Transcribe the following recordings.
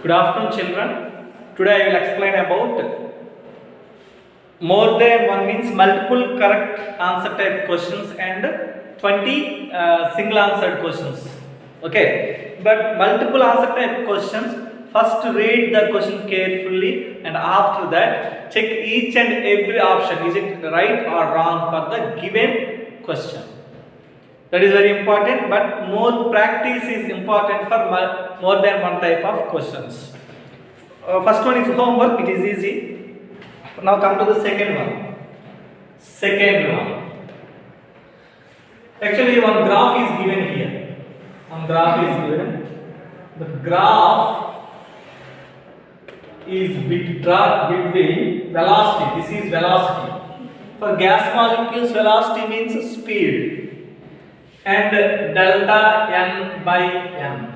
Good afternoon, children. Today I will explain about more than one means multiple correct answer type questions and 20 single answered questions. Okay, but multiple answer type questions, first read the question carefully and after that check each and every option, is it right or wrong for the given question. That is very important, but more practice is important for more than one type of questions. First one is homework, it is easy. Now come to the second one. Actually, one graph is given here. One graph is given. The graph is between velocity. This is velocity. For gas molecules, velocity means speed. And delta n by m.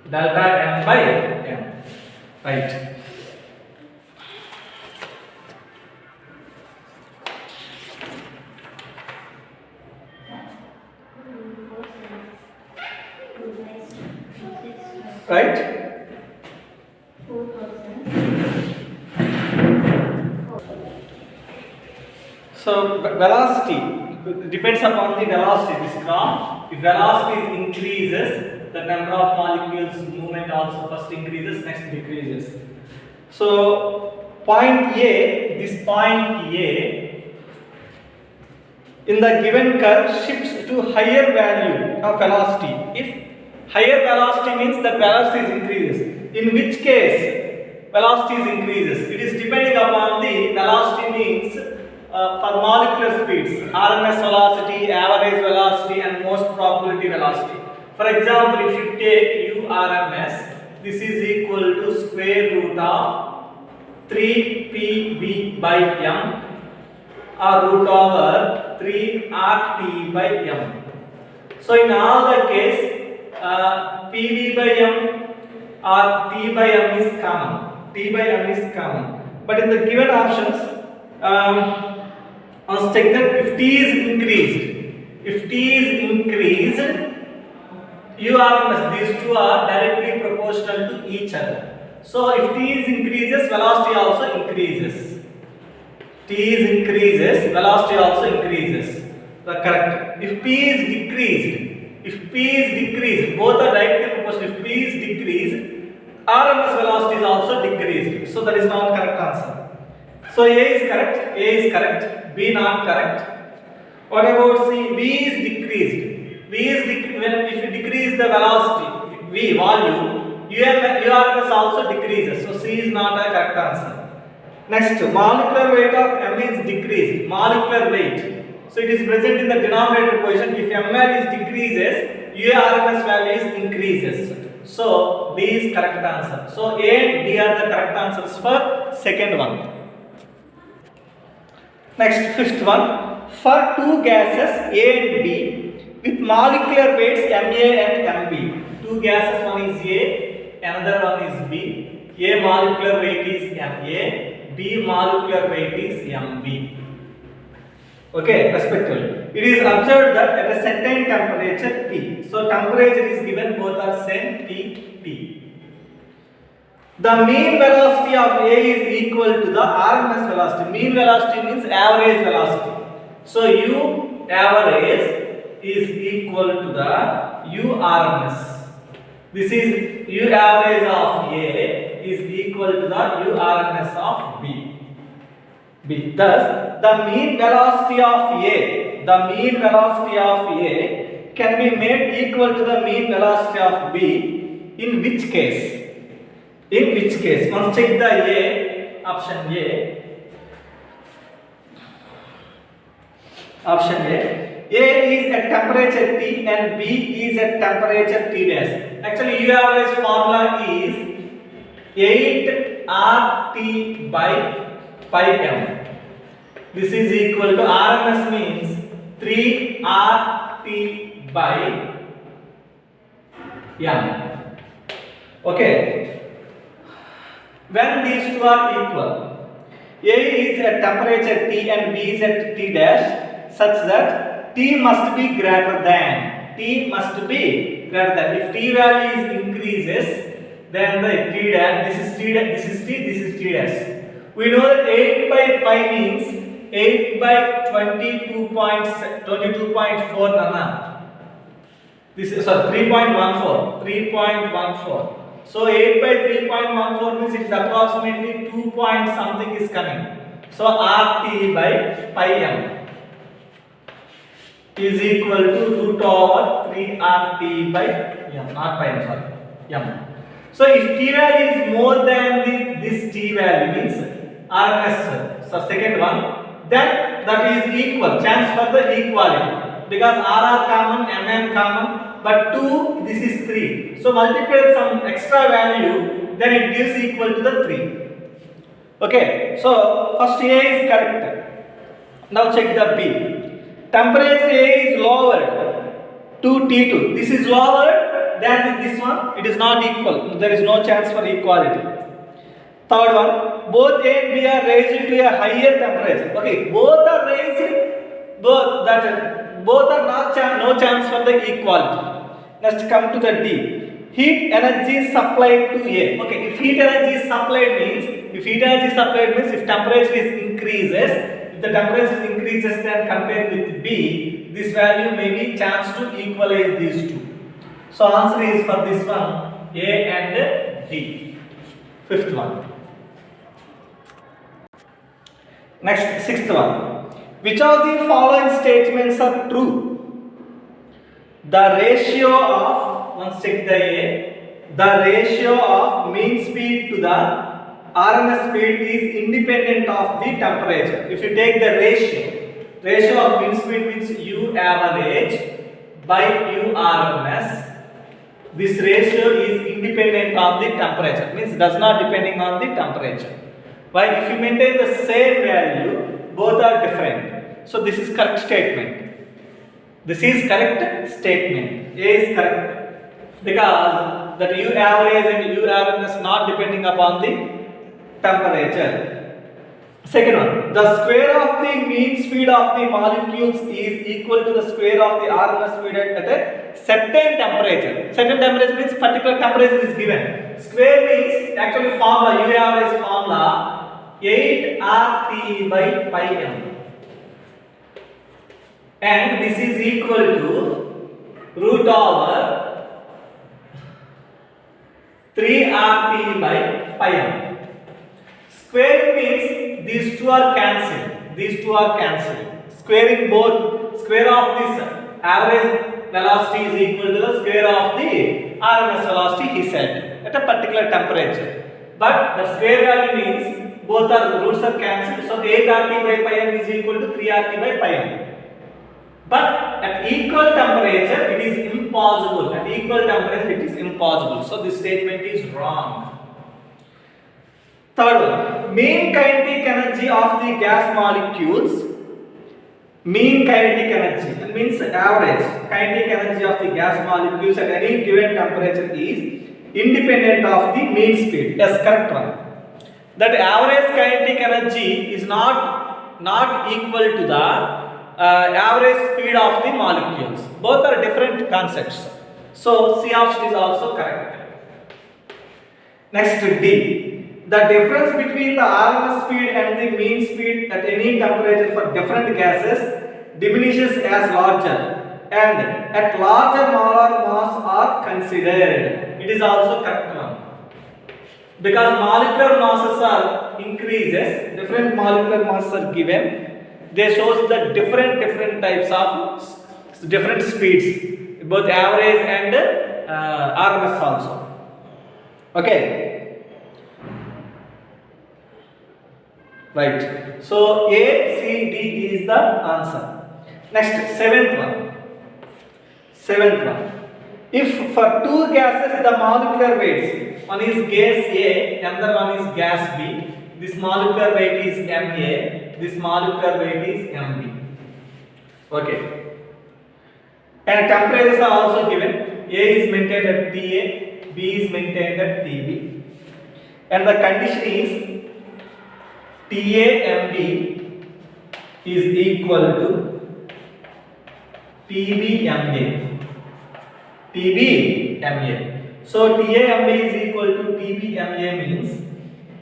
Delta n by m. Right. Right? So velocity depends upon the velocity. This graph, if velocity increases, the number of molecules movement also first increases, next decreases. So point A, this point A in the given curve shifts to higher value of velocity. If higher velocity means that velocity is increases. In which case velocity is increases? It is depending upon the velocity means for molecular speeds, RMS velocity, average velocity and most probability velocity. For example, if you take URMS, this is equal to square root of 3PV by m or root over 3RT by m. So in all the case, PV by m or T by m is common. T by m is common. But in the given options, let's take that if T is increased, URMS, these two are directly proportional to each other. So if T is increases, velocity also increases. T is increases, velocity also increases. The correct. If P is decreased, both are directly proportional. If P is decreased, RMS velocity is also decreased. So that is not correct answer. So A is correct, B not correct. What about C? V is decreased. If you decrease the velocity, V volume, URMS also decreases. So C is not a correct answer. Next, molecular weight of M is decreased. Molecular weight. So it is present in the denominator position. If ml is decreases, URMS value is increases. So B is correct answer. So A and D are the correct answers for second one. Next, fifth one. For two gases A and B with molecular weights Ma and Mb. Two gases, one is A, another one is B. A molecular weight is Ma, B molecular weight is Mb. Okay, respectively. It is observed that at a certain temperature T. So temperature is given, both are same, T. The mean velocity of A is equal to the RMS velocity. Mean velocity means average velocity. So U average is equal to the URMS. This is U average of A is equal to the URMS of B. Thus, the mean velocity of A can be made equal to the mean velocity of B. In which case? Once check the A, option A. A is at temperature T and B is at temperature T dash. Actually, U average formula is 8RT by pi m. This is equal to RMS means 3RT by m. Okay. When these two are equal, A is at temperature T and B is at T dash, such that T must be greater than. If T value increases, then the T dash, this is T dash, this is T, this is T dash. We know that 8 by pi means 8 by 22.4 nana. This is 3.14. 3.14. So 8 by 3.14 means it is approximately 2 point something is coming. So RT by pi m is equal to root over 3RT by m, not by m, sorry, m. So if T value is more than this T value means RMS, so second one, then that is equal, chance for the equality, because RR common, MM common, but 2, this is 3. So multiply some extra value, then it gives equal to the 3. Okay, so first A is correct. Now check the B. Temperature A is lowered to T2. This is lower than this one. It is not equal. There is no chance for equality. Third one, both A and B are raised to a higher temperature. Okay, both are raised, both are not no chance for the equality. Let's come to the D. Heat energy supplied to A. Okay, if heat energy is supplied means, if temperature is increases, if the temperature increases then compared with B, this value may be chance to equalize these two. So answer is for this one, A and D. Fifth one. Next, sixth one. Which of the following statements are true? The ratio of, once check the A, the ratio of mean speed to the RMS speed is independent of the temperature. If you take the ratio of mean speed means U average by U RMS. This ratio is independent of the temperature, means does not depending on the temperature. While if you maintain the same value, both are different. So this is correct statement. This is correct statement. A is correct because that U average and U RMS not depending upon the temperature. Second one, the square of the mean speed of the molecules is equal to the square of the RMS speed at a certain temperature. Certain temperature means particular temperature is given. Square means actually formula, U average formula 8RT by pi m. And this is equal to root over 3RT by pi m. Squaring means these two are cancelled. Squaring both, square of this average velocity is equal to the square of the RMS velocity, he said, at a particular temperature. But the square value means both are roots are cancelled. So 8RT by pi m is equal to 3RT by pi m. But at equal temperature, it is impossible. At equal temperature, it is impossible. So this statement is wrong. Third one, mean kinetic energy of the gas molecules. Mean kinetic energy means average kinetic energy of the gas molecules at any given temperature is independent of the mean speed. Yes, correct one. That average kinetic energy is not equal to the average speed of the molecules. Both are different concepts. So C option is also correct. Next, D. The difference between the RMS speed and the mean speed at any temperature for different gases diminishes as larger, and at larger molar mass are considered. It is also correct one. Because molecular masses are increases, different molecular masses are given. They shows the different types of different speeds, both average and RMS also. Okay. Right. So A, C, D is the answer. Next, seventh one. If for two gases the molecular weights, one is gas A, another one is gas B. This molecular weight is Ma. This molecular weight is Mb. Okay. And temperatures are also given. A is maintained at Ta, B is maintained at Tb. And the condition is TAMB is equal to TBMA. TBMA. So TAMA is equal to TBMA means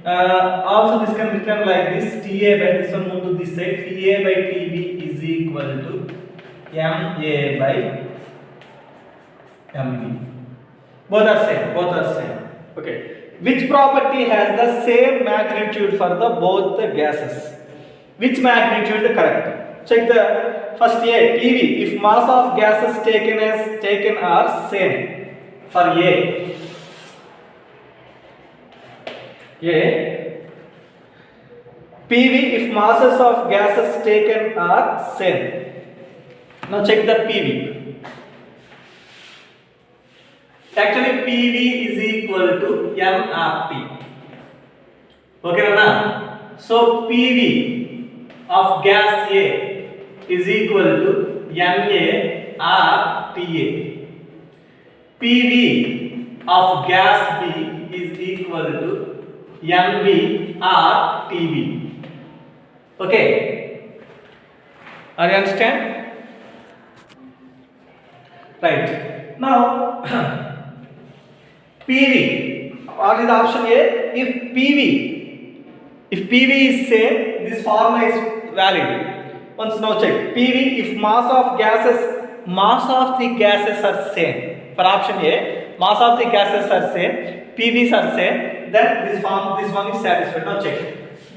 also this can be written like this, TA by this one move to this side, TA by TB is equal to MA by MB. Both are same. Okay. Which property has the same magnitude for the both the gases? Which magnitude is correct? Check the first A, PV. If mass of gases taken are same for A. PV if masses of gases taken are same. Now check the PV. Actually PV is equal to MRT. Okay na? So PV of gas A is equal to MARTA. PV of gas B is equal to MBRTB. Okay? Are you understand? Right. Now PV. What is the option A? If PV is same, this formula is valid. Once now check. PV if mass of the gases are same. For option A, mass of the gases are same, PVs are same, then this one is satisfied. Now check.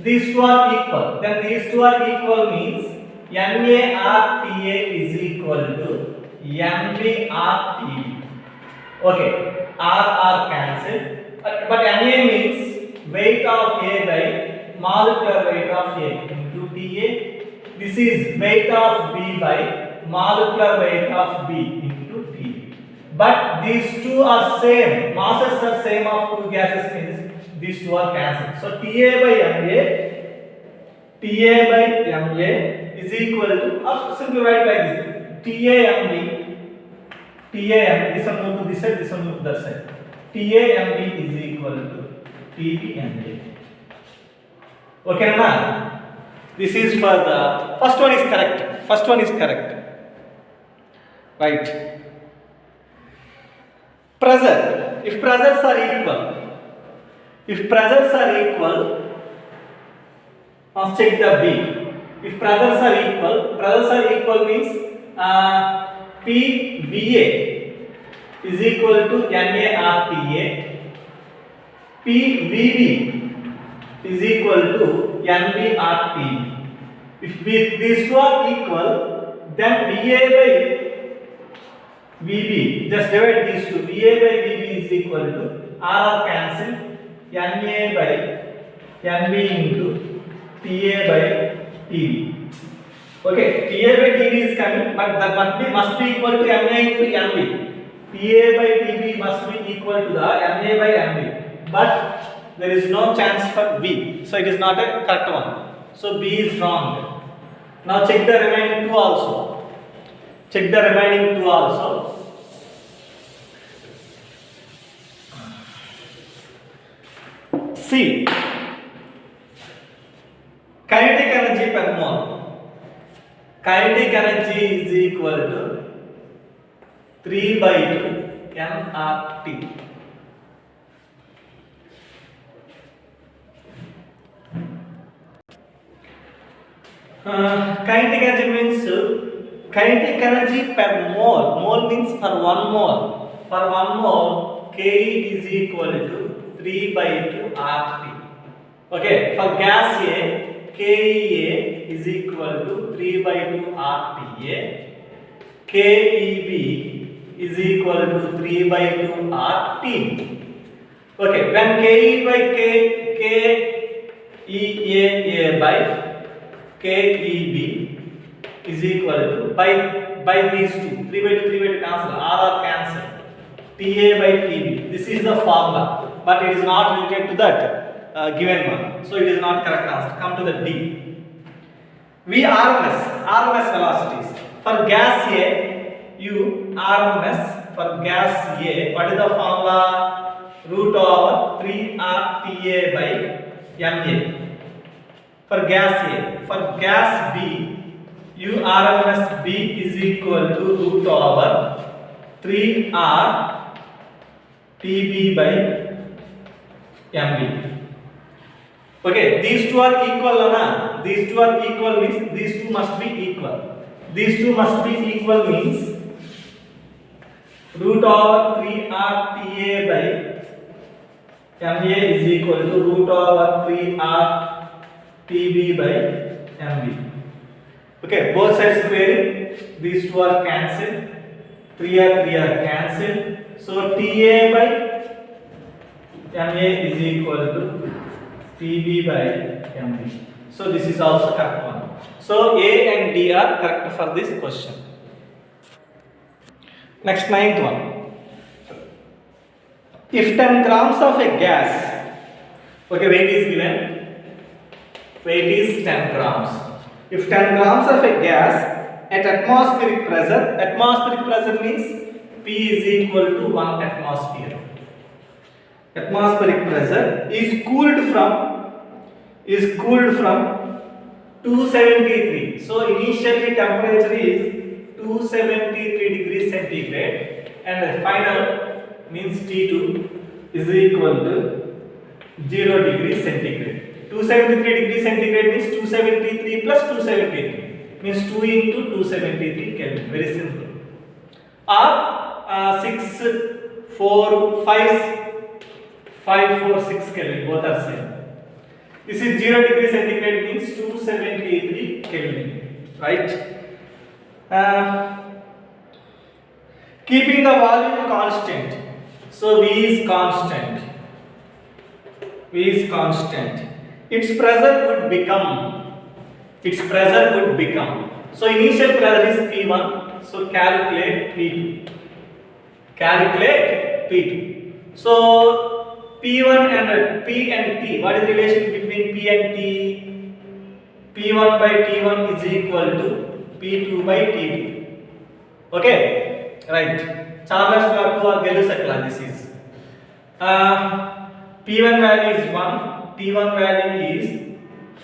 These two are equal. Then these two are equal means MARTA is equal to MBRTB. Okay. R cancelled. But Na means weight of A by molecular weight of A into TA. This is weight of B by molecular weight of B into T. But these two are same. Masses are same of two gases means these two are cancelled. So TA by MA is equal to, simply write like this. TAMB, this one move to this side, this one move to that side. TAMB is equal to TBMA. Okay na? This is for the first one is correct. Right. Pressure. If pressures are equal, let's check the B. If pressures are equal means PVA is equal to NARTA, PVB is equal to NBRTB. If these two are equal, then VA by VB, just divide these two. VA by VB is equal to R cancel, NA by NB into TA by TB. Okay, TA by TB is coming, but that must be equal to MA into MB. TA by TB must be equal to the MA by MB. But there is no chance for B, so it is not a correct one. So B is wrong. Now check the remaining two also. C. Kinetic energy per mole. Kinetic energy is equal to 3 by 2 nRT. Kinetic energy means kinetic energy per mole. Mole means for 1 mole. For 1 mole, Ke is equal to 3 by 2 RT. Okay, for gas A, KEA is equal to 3 by 2 RTA. KEB is equal to 3 by 2 RT. Okay, when KE by KEA by KEB is equal to by these two, 3 by 2 cancel, R cancel, TA by TB. This is the formula, but it is not related to that given one, so it is not correct answer. Come to the D. RMS velocities for gas A. RMS for gas A. What is the formula? Root over 3RTA by MA. For gas A. For gas B, RMS B is equal to root over 3R TB by MB. Okay, these two are equal, na? These two are equal means these two must be equal. These two must be equal means root over 3R TA by MA is equal to root over 3R TB by MB. Okay, both sides squaring. These two are cancelled. 3R cancelled. So TA by MA is equal to TB by MB. So this is also correct one. So A and D are correct for this question. Next, 9th one. If 10 grams of a gas, okay, weight is given. Weight is 10 grams. If 10 grams of a gas at atmospheric pressure means P is equal to 1 atmosphere. Atmospheric pressure is cooled from 273. So initially temperature is 273 degrees centigrade and the final means T2 is equal to 0 degrees centigrade. 273 degrees centigrade means 273 plus 273 means 2 into 273 Kelvin. Very simple. Or 6, 4, 5, 4, 6 Kelvin. Both are same. This is 0 degrees centigrade means 273 Kelvin. Right? Keeping the volume constant. So V is constant. Its pressure would become. So initial pressure is P1. So calculate P2. So P1 and P and T. What is the relation between P and T? P1 by T1 is equal to P2 by T2. Okay, right. Charles got 2 or Gelu-Sakla. This is P1 value is 1. T1 value is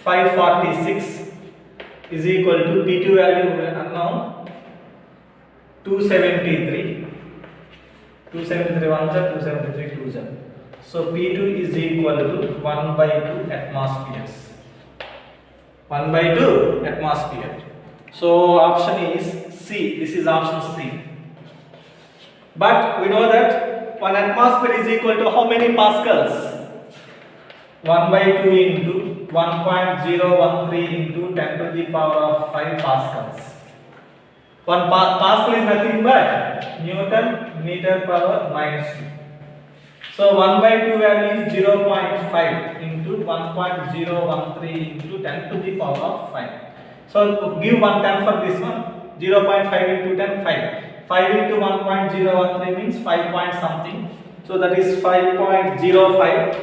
546 is equal to P2 value unknown 273. 273 1 273 2. So P2 is equal to 1 by 2 atmospheres. 1 by 2 atmosphere. So option is C. This is option C. But we know that 1 atmosphere is equal to how many pascals? 1 by 2 into 1.013 into 10 to the power of 5 pascals. 1 pascal is nothing but Newton meter power minus 2. So 1 by 2 value is 0.5 into 1.013 into 10 to the power of 5. So give 1 10 for this one. 0.5 into 10, 5. 5 into 1.013 means 5 point something. So that is 5.05.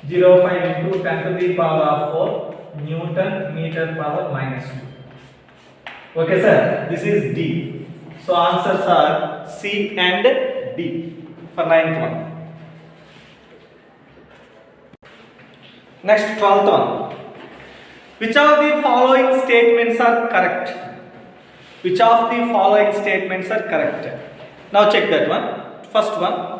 05 into 10 to the power of 4 Newton meter power minus 2. Okay, sir. This is D. So answers are C and D for 9th one. Next, 12th one. Which of the following statements are correct? Which of the following statements are correct? Now check that one. First one.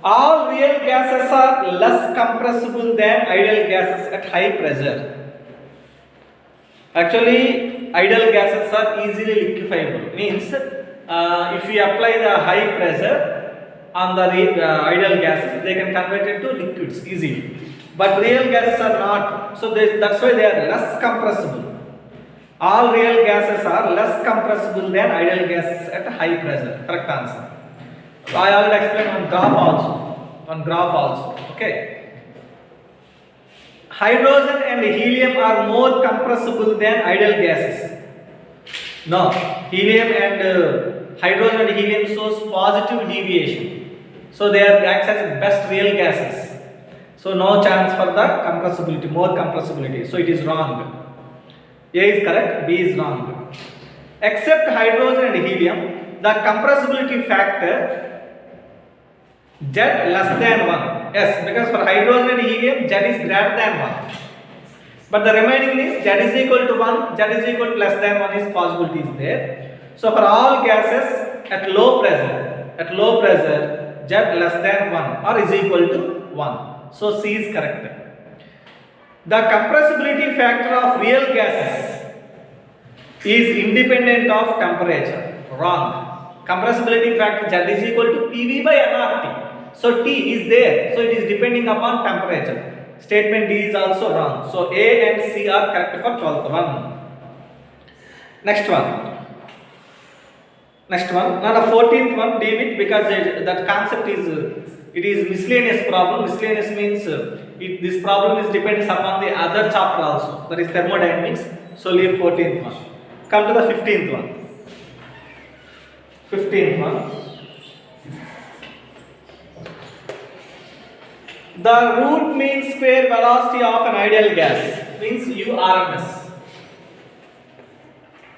All real gases are less compressible than ideal gases at high pressure. Actually, ideal gases are easily liquefiable. Means, if we apply the high pressure on the ideal gases, they can convert it to liquids easily. But real gases are not. So that's why they are less compressible. All real gases are less compressible than ideal gases at high pressure. Correct answer. I already explained on graph also. Okay. Hydrogen and helium are more compressible than ideal gases. No, helium and hydrogen and helium shows positive deviation. So they are acts as best real gases. So no chance for the compressibility, more compressibility. So it is wrong. A is correct, B is wrong. Except hydrogen and helium, the compressibility factor Z less than 1. Yes, because for hydrogen and helium, Z is greater than 1. But the remaining is Z is equal to 1, Z is equal to less than 1 is possibility is there. So for all gases at low pressure, Z less than 1 or is equal to 1. So C is correct. The compressibility factor of real gases is independent of temperature. Wrong. Compressibility factor Z is equal to PV by nRT. So T is there. So it is depending upon temperature. Statement D is also wrong. So A and C are correct for 12th one. Next one. Now the 14th one, leave it because that concept is it is miscellaneous problem. Miscellaneous means this problem is depends upon the other chapter also. That is thermodynamics. So leave 14th one. Come to the 15th one. 15th one. The root mean square velocity of an ideal gas means URMS.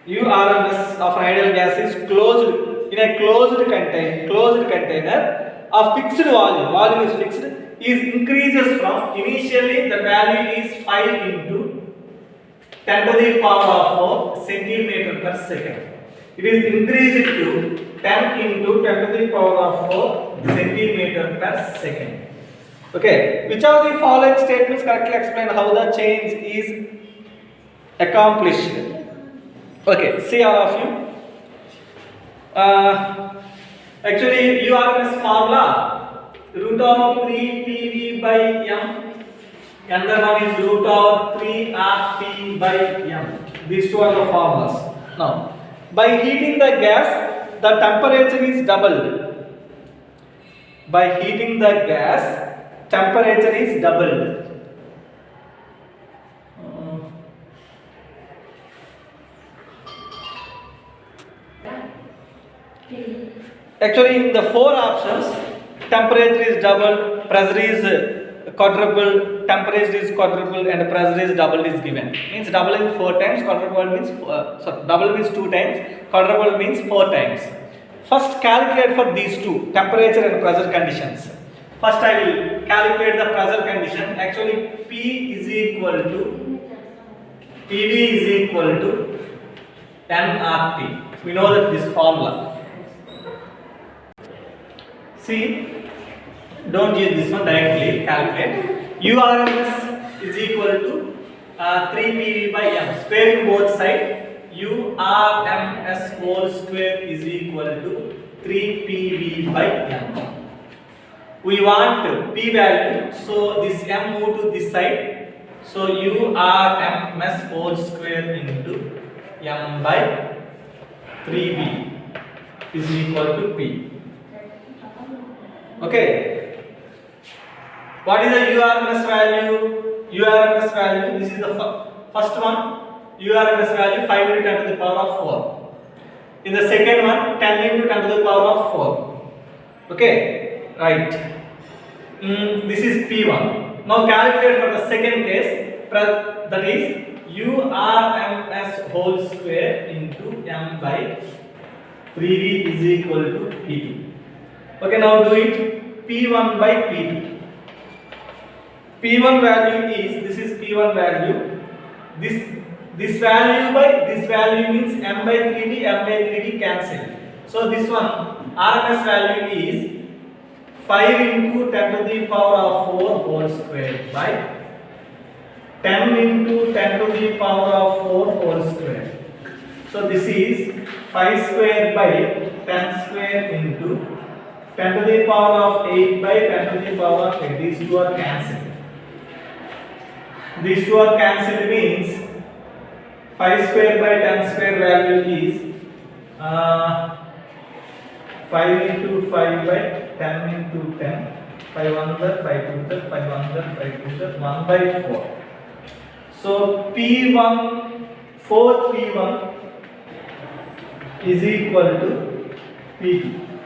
URMS of an ideal gas is closed in a closed container of fixed volume is fixed, is increases from initially the value is 5 into 10 to the power of 4 centimeter per second. It is increased to 10 into 10 to the power of 4 centimeter per second. Okay, which of the following statements correctly explain how the change is accomplished? Okay, see all of you. Actually, URMS formula root of 3 PV by M. Another one is root of 3 RT by M. These two are the formulas. Now, by heating the gas, the temperature is doubled. By heating the gas, temperature is doubled. Actually, in the four options, temperature is doubled, pressure is quadruple, temperature is quadruple, and pressure is double is given. Means double is 4 times, quadruple means double means 2 times, quadruple means 4 times. First, calculate for these two temperature and pressure conditions. First, I will calculate the pressure condition. Actually, P is equal to PV is equal to nRT. We know that this formula. See, don't use this one directly, calculate. URMS is equal to 3 PV by M. Squaring both sides, URMS whole square is equal to 3 PV by M. We want P value, so this M move to this side. So URMS whole square into M by 3V is equal to P. Okay, what is the URMS value? URMS value, this is the first one, URMS value 5 into 10 to the power of 4. In the second one, 10 into 10 to the power of 4. Okay, right. This is P1. Now calculate for the second case, that is URMS whole square into M by 3V is equal to P2. Okay, now do it. P1 by P2. P1 value is, this is P1 value. This value by this value means M by 3D, M by 3D cancel. So this one RMS value is 5 into 10 to the power of 4 whole square by 10 into 10 to the power of 4 whole square. So this is 5 square by 10 square into 10 to the power of 8 by 10 to the power of 8. These two are cancelled. These two are cancelled means 5 square by 10 square value is 5 into 5 by 10 into 10. 5 1 5 2 5 1 5 2 1 by 4. So P1 4P1 is equal to P2.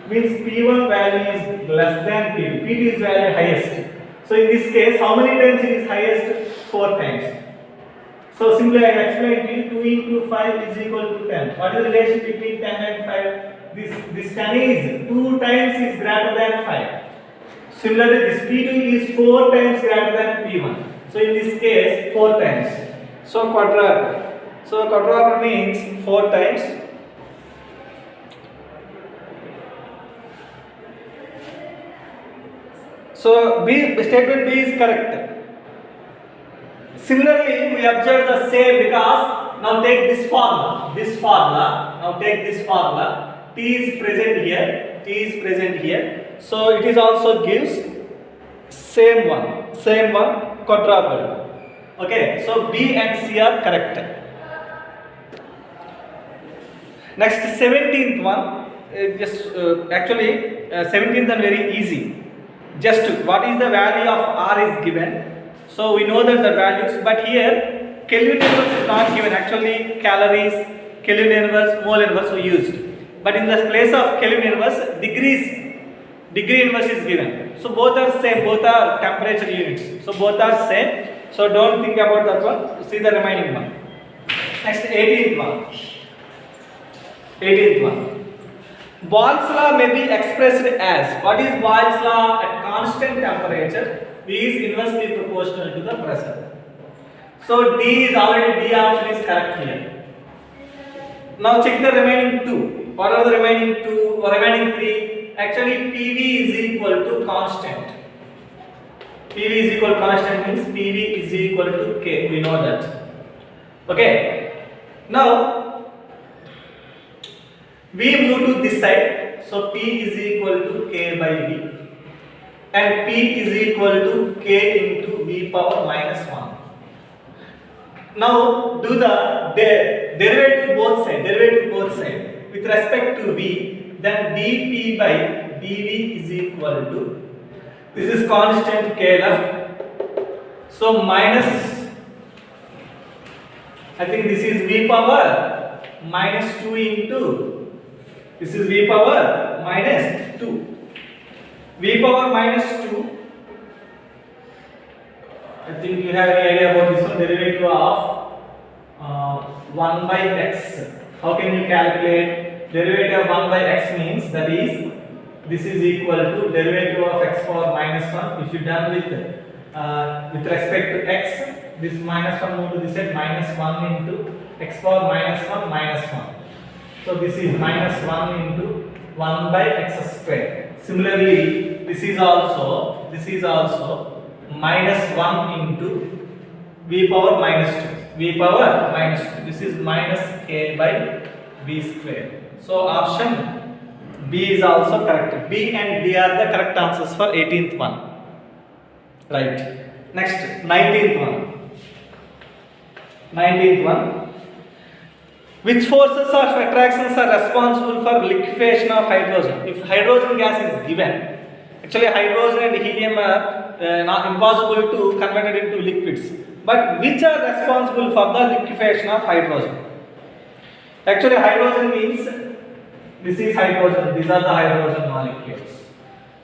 Means P1 value is less than P2. P2 is value highest. So in this case, how many times it is highest? 4 times. So simply I will explain to you. 2 into 5 is equal to 10. What is the relation between 10 and 5? This 10 is 2 times is greater than 5. Similarly, this P2 is 4 times greater than P1. So in this case, 4 times. So quadruple. So quadruple means 4 times So statement B is correct. Similarly, we observe the same because now take this formula. Now take this formula. T is present here. So it is also gives same one quadruple. Okay, so B and C are correct. Next 17th one, actually 17th one very easy. Just what is the value of R is given. So we know that the values, but here Kelvin inverse is not given. Actually calories, Kelvin inverse, mole inverse we used. But in the place of Kelvin inverse, degree inverse is given. So both are same, both are temperature units. So both are same. So don't think about that one. See the remaining one. Next 18th one. Boyle's law may be expressed as, what is Boyle's law? At constant temperature, V is inversely proportional to the pressure. So D option is correct here. Now check the remaining two. What are the remaining three? Actually PV is equal to constant. PV is equal to constant means PV is equal to K. We know that. Okay. Now we move to this side. So P is equal to K by V. And P is equal to K into V power minus 1. Now do the derivative both sides. With respect to V, then dP by dV is equal to, this is constant K left. So minus, I think this is V power minus 2 into, this is V power minus 2. V power minus 2. I think you have any idea about this one, derivative of 1 by x. How can you calculate? Derivative of 1 by x means that is, this is equal to derivative of x power minus 1. If you done with respect to x, this minus 1 move to this side, minus 1 into x power minus 1. So this is minus 1 into 1 by x square. Similarly, this is also minus 1 into V power minus 2. This is minus K by V square. So option B is also correct. B and D are the correct answers for 18th one. Right. Next 19th one. Which forces of attractions are responsible for liquefaction of hydrogen? If hydrogen gas is given, actually hydrogen and helium are not impossible to convert it into liquids. But which are responsible for the liquefaction of hydrogen? Actually hydrogen means, this is hydrogen, these are the hydrogen molecules.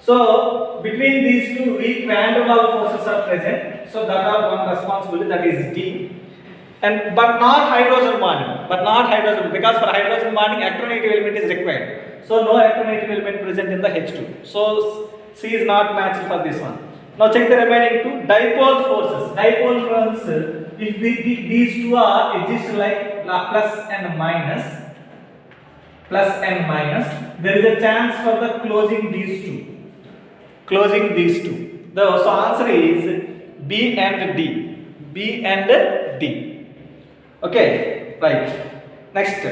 So between these two weak van der Waals forces are present. So that are one responsibility, that is D. But not hydrogen bonding. Because for hydrogen bonding electronegative element is required. So no electronegative element present in the H2. So C is not matched for this one. Now check the remaining two. Dipole forces. If these two are exist like plus and minus, there is a chance for the closing these two. The answer is B and D. Okay, right. Next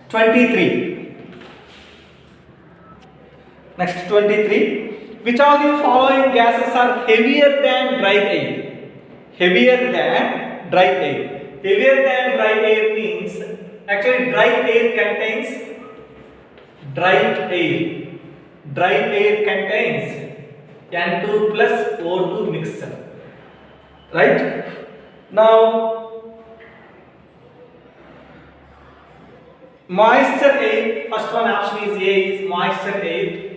23. Which of the following gases are heavier than dry air? Heavier than dry air means, actually dry air contains N2 plus O2 mixture. Right? Now moisture air, first one option is A, is moisture air.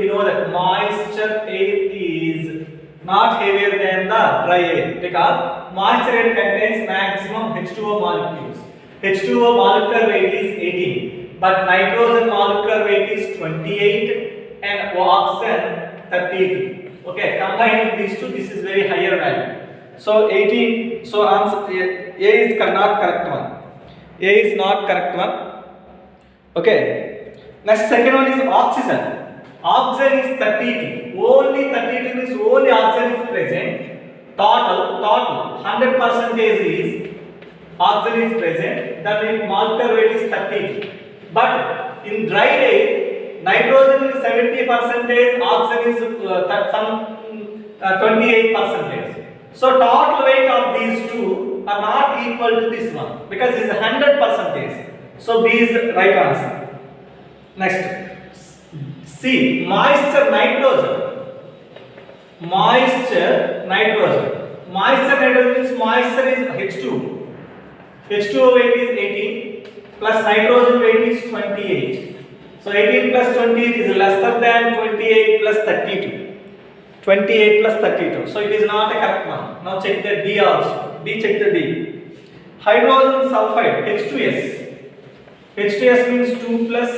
We know that moisture air is not heavier than the dry air because moisture air contains maximum H2O molecules. H2O molecular weight is 18, but nitrogen molecular weight is 28 and oxygen 32. Okay, combining these two, this is very higher value. So 18. So answer A is not correct one. Okay. Next second one is oxygen. Oxygen is 32. Only 32 means only oxygen is present. Total 100% is oxygen is present. That means molecular weight is 32. But in dry air, nitrogen is 70%, oxygen is some 28%. So total weight of these two are not equal to this one because it is 100%. So B is the right answer. Next, C, moisture nitrogen. Moisture nitrogen. Moisture nitrogen means moisture is H2. H2O weight is 18 plus nitrogen weight is 28. So 18 plus 28 is lesser than 28 plus 32. 28 plus 32. So it is not a correct one. Now check the D also. D, check the D. Hydrogen sulfide H2S. H2S means 2 plus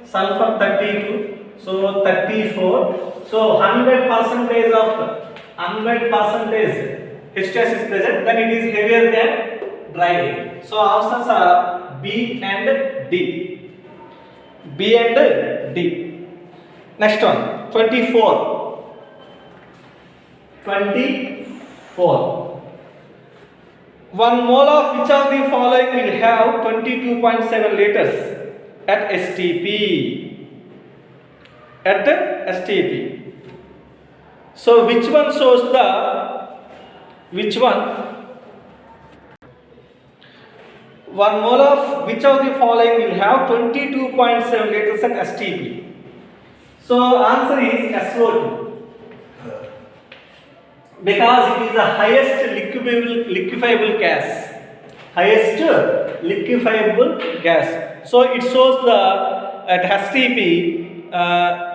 sulfur 32. So 34. So 100% of 100% H2S is present. Then it is heavier than dry air. So options are B and D. B and D. Next one, 24. 24. 1 mole of which of the following will have 22.7 liters at STP? At STP. So which one shows the, which one? 1 mole of which of the following will have 22.7 liters at STP? So answer is SO2. Because it is the highest liquefiable gas. Highest liquefiable gas. So it shows the at STP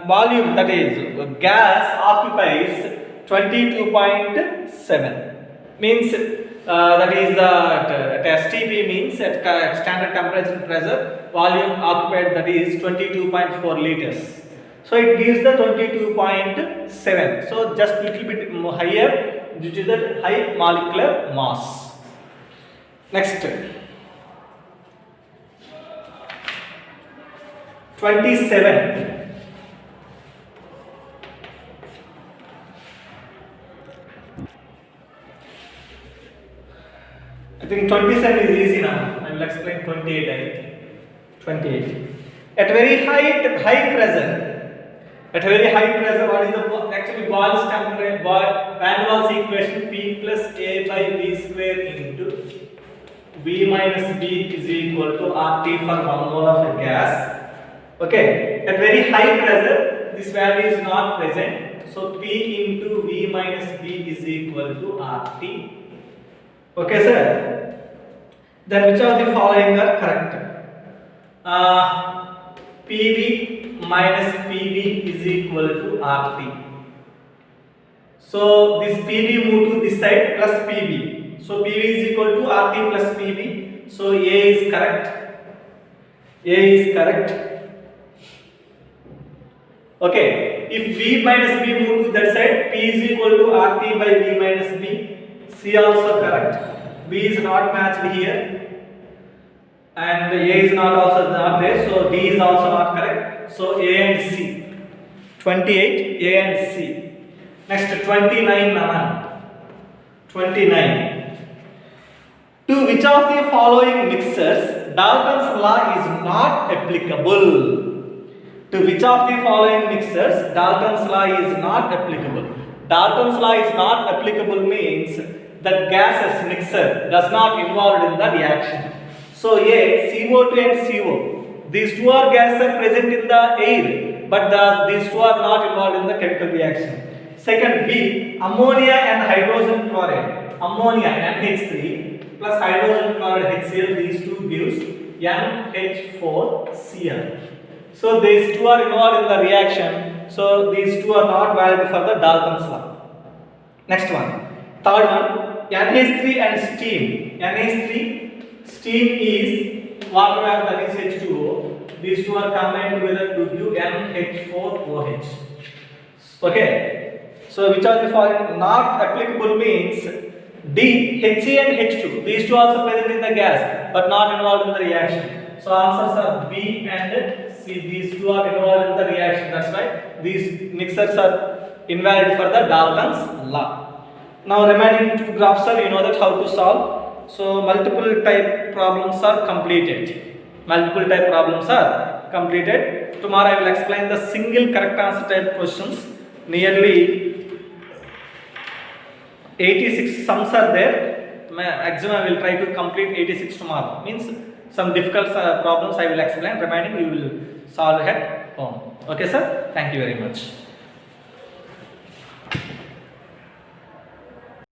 volume, that is gas occupies 22.7. Means that is at STP means at standard temperature and pressure volume occupied, that is 22.4 liters. So it gives the 22.7. So just little bit higher due to the high molecular mass. Next, 27. I think 27 is easy now. I will explain 28. I think 28. At very high pressure. At very high pressure, what is the actually Boyle's temperature, Van der Waals equation? P plus A by V square into V minus B is equal to RT for 1 mole of a gas. Okay, at very high pressure, this value is not present. So P into V minus B is equal to RT. Okay, sir. Then which of the following are correct? PV minus PV is equal to RT. So this PV move to this side plus PV. So PV is equal to RT plus PV. So A is correct. A is correct. Okay. If V minus B move to that side, P is equal to RT by V minus B. C also correct. B is not matched here. And A is not there, so D is also not correct. So A and C. 28, A and C. Next, 29, Nana. 29. To which of the following mixtures Dalton's law is not applicable? To which of the following mixtures Dalton's law is not applicable? Dalton's law is not applicable means that gases mixture does not involved in the reaction. So A, CO2 and CO. These two are gases are present in the air, but these two are not involved in the chemical reaction. Second, B, ammonia and hydrogen chloride. Ammonia NH3 plus hydrogen chloride HCl. These two gives NH4Cl. So these two are involved in the reaction. So these two are not valid for the Dalton's law. Next one, third one, NH3 and steam. NH3. Steam is water vapor, that is H2O. These two are combined together to give NH4OH. Okay. So which are the following not applicable means D, He and H2. These two also present in the gas but not involved in the reaction. So answers are B and See, these two are involved in the reaction. That's why these mixers are invalid for the Darwin's law. Now remaining two graphs are, you know that how to solve. So multiple type problems are completed. Multiple type problems are completed. Tomorrow I will explain the single correct answer type questions. Nearly 86 sums are there. Maximum I will try to complete 86 tomorrow. Means some difficult problems I will explain. Remaining you will solve at home. Okay, sir? Thank you very much.